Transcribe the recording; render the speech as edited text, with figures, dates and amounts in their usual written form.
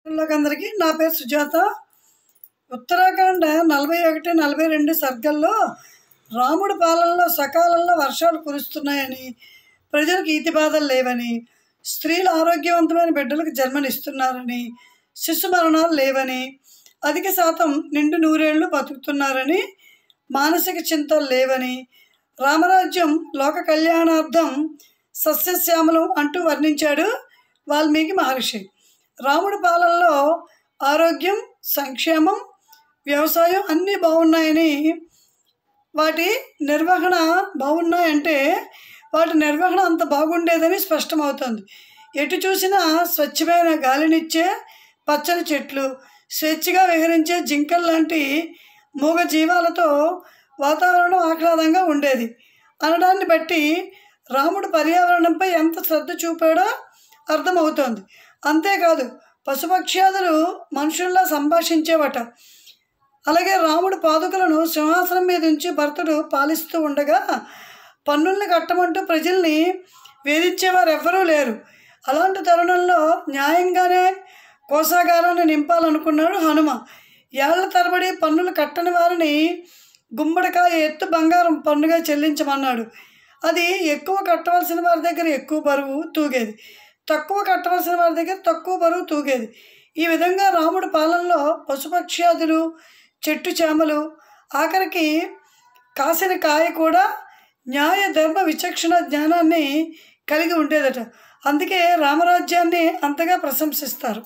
అందరికీ నా పేరు సుజాత. ఉత్తరాఖండ్ 41, 42 సర్గల్లో రాముడి పాలనలో సకాలంలో వర్షాలు కురుస్తున్నాయని, ప్రజలకు ఈతి బాధలు లేవని, స్త్రీలు ఆరోగ్యవంతమైన బిడ్డలకు జన్మనిస్తున్నారని, శిశు మరణాలు లేవని, అధిక శాతం నిండు నూరేళ్లు బతుకుతున్నారని, మానసిక చింతలు లేవని, రామరాజ్యం లోక కళ్యాణార్థం సస్యశ్యామలం అంటూ వర్ణించాడు వాల్మీకి మహర్షి. రాముడి పాలనలో ఆరోగ్యం, సంక్షేమం, వ్యవసాయం అన్నీ బాగున్నాయని, వాటి నిర్వహణ బాగున్నాయంటే వాటి నిర్వహణ అంత బాగుండేదని స్పష్టమవుతుంది. ఎటు చూసినా స్వచ్ఛమైన గాలినిచ్చే పచ్చని చెట్లు, స్వేచ్ఛగా విహరించే జింకల్ లాంటి మూగ జీవాలతో వాతావరణం ఆహ్లాదంగా ఉండేది అనడాన్ని బట్టి రాముడు పర్యావరణంపై ఎంత శ్రద్ధ చూపాడో అర్థమవుతోంది. అంతేకాదు, పశుపక్ష్యాదులు మనుషుల్లా సంభాషించేవట. అలాగే రాముడు పాదుకలను సింహాసనం మీద ఉంచి భరతుడు పాలిస్తూ ఉండగా పన్నుల్ని కట్టమంటూ ప్రజల్ని వేధించేవారు ఎవ్వరూ లేరు. అలాంటి తరుణంలో న్యాయంగానే కోశాగారాన్ని నింపాలనుకున్నాడు హనుమ. ఏళ్ల తరబడి పన్నులు కట్టని వారిని గుమ్మడికాయ ఎత్తు బంగారం పన్నుగా చెల్లించమన్నాడు. అది ఎక్కువ కట్టవలసిన వారి దగ్గర ఎక్కువ బరువు తూగేది, తక్కువ కట్టవలసిన వారి దగ్గర తక్కువ బరువు తూగేది. ఈ విధంగా రాముడి పాలనలో పశుపక్ష్యాదులు, చెట్టు చేమలు, ఆఖరికి కాసిన కాయ కూడా న్యాయ ధర్మ విచక్షణ జ్ఞానాన్ని కలిగి ఉండేదట. అందుకే రామరాజ్యాన్ని అంతగా ప్రశంసిస్తారు.